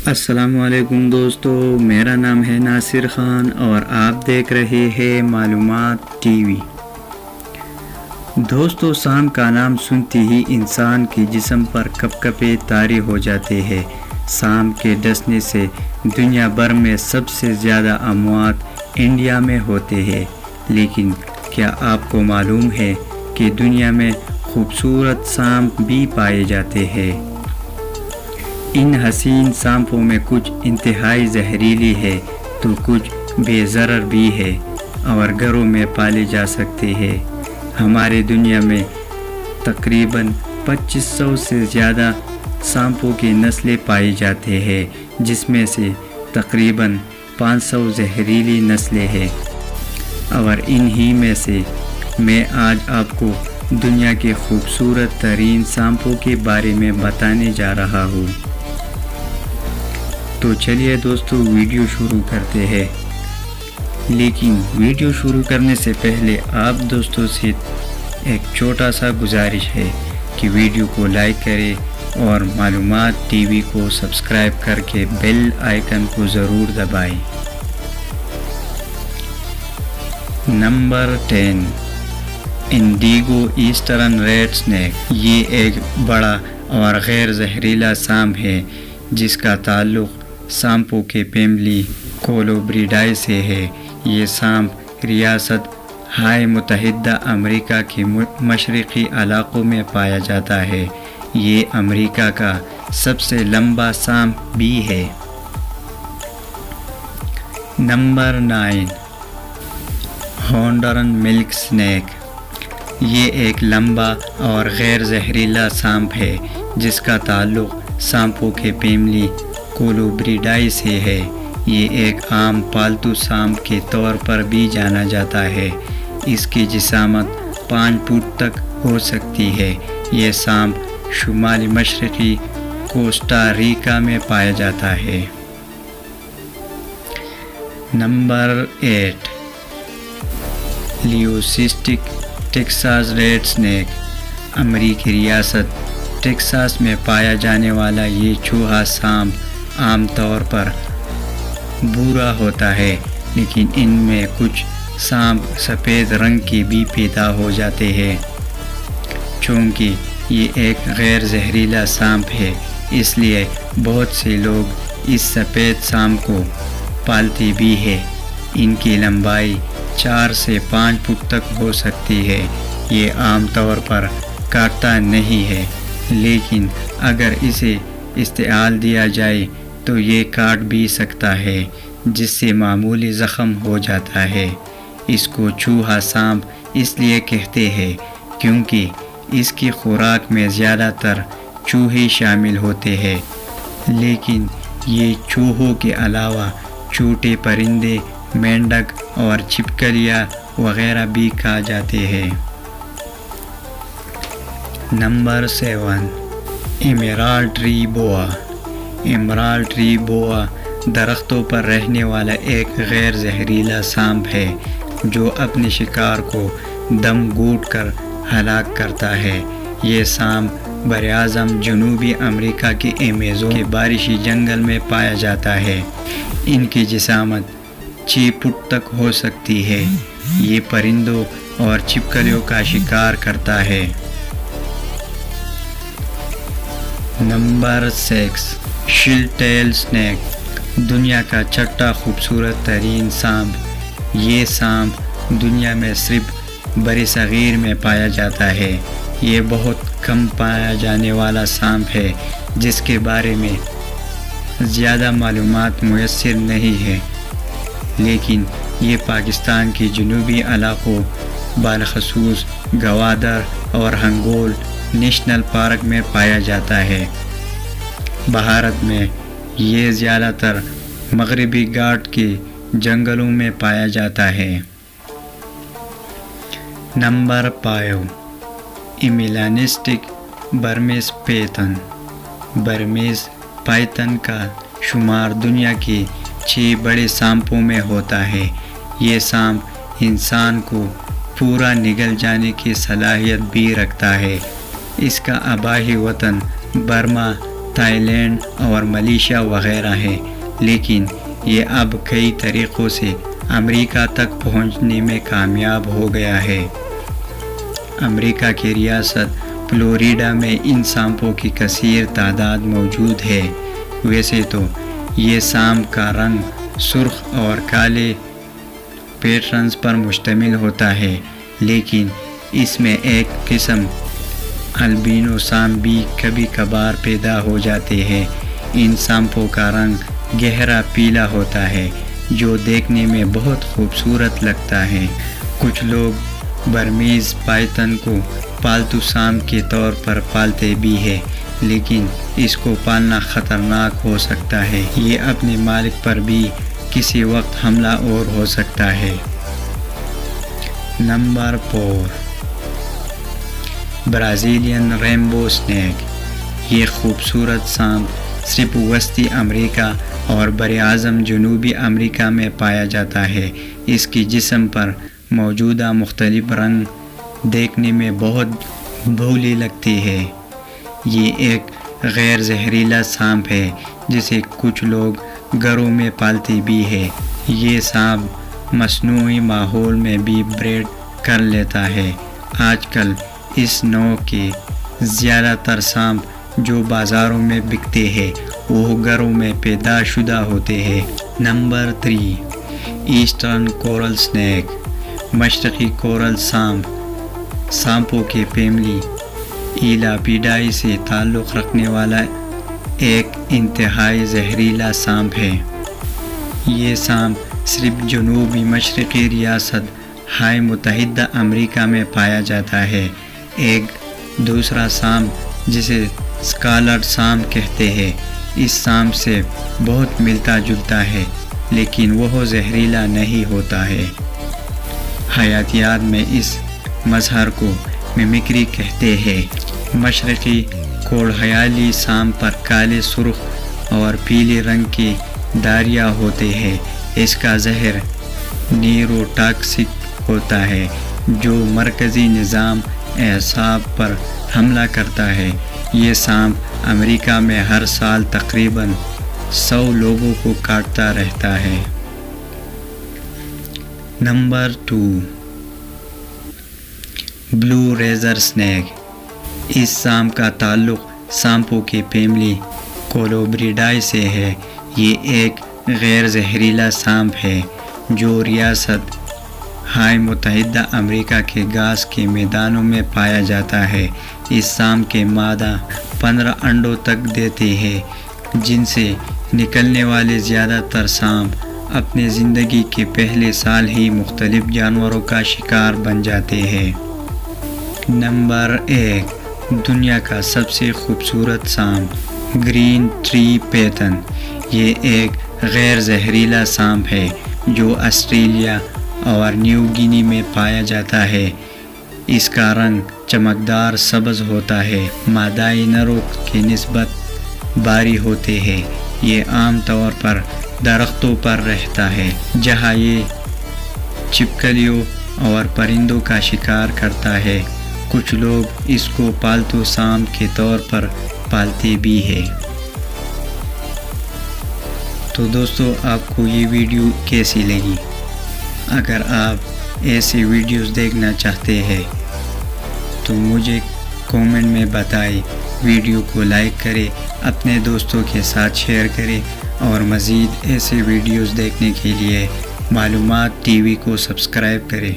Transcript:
السلام علیکم دوستو، میرا نام ہے ناصر خان اور آپ دیکھ رہے ہیں معلومات ٹی وی۔ دوستو، سام کا نام سنتے ہی انسان کے جسم پر کپکپے طاری ہو جاتے ہیں۔ سام کے ڈسنے سے دنیا بھر میں سب سے زیادہ اموات انڈیا میں ہوتے ہیں، لیکن کیا آپ کو معلوم ہے کہ دنیا میں خوبصورت سانپ بھی پائے جاتے ہیں؟ ان حسین سانپوں میں کچھ انتہائی زہریلی ہے تو کچھ بے ضرر بھی ہے اور گھروں میں پالے جا سکتے ہیں۔ ہمارے دنیا میں تقریباً 2500 سے زیادہ سانپوں کی نسلیں پائی جاتے ہیں، جس میں سے تقریباً 500 زہریلی نسلیں ہیں، اور انہی میں سے میں آج آپ کو دنیا کے خوبصورت ترین سانپوں کے بارے میں بتانے جا رہا ہوں۔ تو چلیے دوستو، ویڈیو شروع کرتے ہیں۔ لیکن ویڈیو شروع کرنے سے پہلے آپ دوستوں سے ایک چھوٹا سا گزارش ہے کہ ویڈیو کو لائک کریں اور معلومات ٹی وی کو سبسکرائب کر کے بیل آئیکن کو ضرور دبائیں۔ Number 10، indigo eastern red snake. یہ ایک بڑا اور غیر زہریلا سانپ ہے جس کا تعلق سانپوں کے فیملی کولوبریڈائی سے ہے۔ یہ سانپ ریاست ہائے متحدہ امریکہ کے مشرقی علاقوں میں پایا جاتا ہے۔ یہ امریکہ کا سب سے لمبا سانپ بھی ہے۔ نمبر 9، ہونڈرن ملک سنیک۔ یہ ایک لمبا اور غیر زہریلا سانپ ہے جس کا تعلق سانپوں کے فیملی کولوبریڈائی سے ہے۔ یہ ایک عام پالتو سانپ کے طور پر بھی جانا جاتا ہے۔ اس کی جسامت 5 فٹ تک ہو سکتی ہے۔ یہ سانپ شمال مشرقی کوسٹا ریکا میں پایا جاتا ہے۔ Number 8، leucistic Texas red snake. امریکی ریاست ٹیکساس میں پایا جانے والا یہ چوہا سانپ عام طور پر بھورا ہوتا ہے، لیکن ان میں کچھ سانپ سفید رنگ کے بھی پیدا ہو جاتے ہیں۔ چونکہ یہ ایک غیر زہریلا سانپ ہے، اس لیے بہت سے لوگ اس سفید سانپ کو پالتے بھی ہیں۔ ان کی لمبائی 4 سے 5 فٹ تک ہو سکتی ہے۔ یہ عام طور پر کاٹتا نہیں ہے، لیکن اگر اسے اشتعال دیا جائے تو یہ کاٹ بھی سکتا ہے، جس سے معمولی زخم ہو جاتا ہے۔ اس کو چوہا سانپ اس لیے کہتے ہیں کیونکہ اس کی خوراک میں زیادہ تر چوہے شامل ہوتے ہیں، لیکن یہ چوہوں کے علاوہ چھوٹے پرندے، مینڈک اور چھپکلیاں وغیرہ بھی کھا جاتے ہیں۔ نمبر 7، ایمرالڈ ٹری بوا۔ ایمرالڈ ٹری بوا درختوں پر رہنے والا ایک غیر زہریلا سانپ ہے جو اپنے شکار کو دم گھونٹ کر ہلاک کرتا ہے۔ یہ سانپ براعظم جنوبی امریکہ کے ایمیزون کے بارشی جنگل میں پایا جاتا ہے۔ ان کی جسامت 6 فٹ تک ہو سکتی ہے۔ یہ پرندوں اور چھپکلیوں کا شکار کرتا ہے۔ نمبر 6، شل ٹیل سنیک۔ دنیا کا چھٹا خوبصورت ترین سانپ۔ یہ سانپ دنیا میں صرف برصغیر میں پایا جاتا ہے۔ یہ بہت کم پایا جانے والا سانپ ہے جس کے بارے میں زیادہ معلومات میسر نہیں ہے، لیکن یہ پاکستان کے جنوبی علاقوں بالخصوص گوادر اور ہنگول نیشنل پارک میں پایا جاتا ہے۔ بھارت میں یہ زیادہ تر مغربی گھاٹ کے جنگلوں میں پایا جاتا ہے۔ Number 5، amelanistic Burmese python. Burmese python کا شمار دنیا کے 6 بڑے سانپوں میں ہوتا ہے۔ یہ سانپ انسان کو پورا نگل جانے کی صلاحیت بھی رکھتا ہے۔ اس کا آبائی وطن برما، تائی لینڈ اور ملیشیا وغیرہ ہیں، لیکن یہ اب کئی طریقوں سے امریکہ تک پہنچنے میں کامیاب ہو گیا ہے۔ امریکہ کی ریاست فلوریڈا میں ان سانپوں کی کثیر تعداد موجود ہے۔ ویسے تو یہ سانپ کا رنگ سرخ اور کالے پیٹرنز پر مشتمل ہوتا ہے، لیکن اس میں ایک قسم البینو سانپ بھی کبھی کبھار پیدا ہو جاتے ہیں۔ ان سانپوں کا رنگ گہرا پیلا ہوتا ہے جو دیکھنے میں بہت خوبصورت لگتا ہے۔ کچھ لوگ برمیز پائتھن کو پالتو سانپ کے طور پر پالتے بھی ہیں، لیکن اس کو پالنا خطرناک ہو سکتا ہے۔ یہ اپنے مالک پر بھی کسی وقت حملہ آور ہو سکتا ہے۔ Number 4، Brazilian Rambo snack. یہ خوبصورت سانپ صرف وسطی امریکہ اور براعظم جنوبی امریکہ میں پایا جاتا ہے۔ اس کی جسم پر موجودہ مختلف رنگ دیکھنے میں بہت بھولی لگتی ہے۔ یہ ایک غیر زہریلا سانپ ہے جسے کچھ لوگ گھروں میں پالتے بھی ہیں۔ یہ سانپ مصنوعی ماحول میں بھی بریڈ کر لیتا ہے۔ آج کل اس نوع کے زیادہ تر سانپ جو بازاروں میں بکتے ہیں وہ گھروں میں پیدا شدہ ہوتے ہیں۔ Number 3، eastern coral snake. مشرقی کورل سانپ سانپوں کے فیملی ایلاپیڈائی سے تعلق رکھنے والا ایک انتہائی زہریلا سانپ ہے۔ یہ سانپ صرف جنوبی مشرقی ریاست ہائے متحدہ امریکہ میں پایا جاتا ہے۔ ایک دوسرا سانپ جسے اسکالرڈ سانپ کہتے ہیں اس سانپ سے بہت ملتا جلتا ہے، لیکن وہ زہریلا نہیں ہوتا ہے۔ حیاتیات میں اس مظہر کو میمکری کہتے ہیں۔ مشرقی کوڑھیالی سانپ پر کالے، سرخ اور پیلے رنگ کے داریاں ہوتے ہیں۔ اس کا زہر نیوروٹاکسک ہوتا ہے جو مرکزی نظام اعصاب پر حملہ کرتا ہے۔ یہ سانپ امریکہ میں ہر سال تقریباً 100 لوگوں کو کاٹتا رہتا ہے۔ نمبر 2، بلو ریزر سنیک۔ اس سانپ کا تعلق سانپوں کے فیملی کولوبریڈائی سے ہے۔ یہ ایک غیر زہریلا سانپ ہے جو ریاست ہائے متحدہ امریکہ کے گھاس کے میدانوں میں پایا جاتا ہے۔ اس سانپ کے مادہ 15 انڈوں تک دیتے ہیں، جن سے نکلنے والے زیادہ تر سانپ اپنے زندگی کے پہلے سال ہی مختلف جانوروں کا شکار بن جاتے ہیں۔ نمبر 1، دنیا کا سب سے خوبصورت سانپ گرین ٹری پیتھن۔ یہ ایک غیر زہریلا سانپ ہے جو آسٹریلیا اور نیو گینی میں پایا جاتا ہے۔ اس کا رنگ چمکدار سبز ہوتا ہے، مادائی نروں کی نسبت بھاری ہوتے ہیں۔ یہ عام طور پر درختوں پر رہتا ہے جہاں یہ چھپکلیوں اور پرندوں کا شکار کرتا ہے۔ کچھ لوگ اس کو پالتو سانپ کے طور پر پالتے بھی ہیں۔ تو دوستو، آپ کو یہ ویڈیو کیسی لگی؟ اگر آپ ایسی ویڈیوز دیکھنا چاہتے ہیں تو مجھے کومنٹ میں بتائیں۔ ویڈیو کو لائک کریں، اپنے دوستوں کے ساتھ شیئر کریں اور مزید ایسے ویڈیوز دیکھنے کے لیے معلومات ٹی وی کو سبسکرائب کریں۔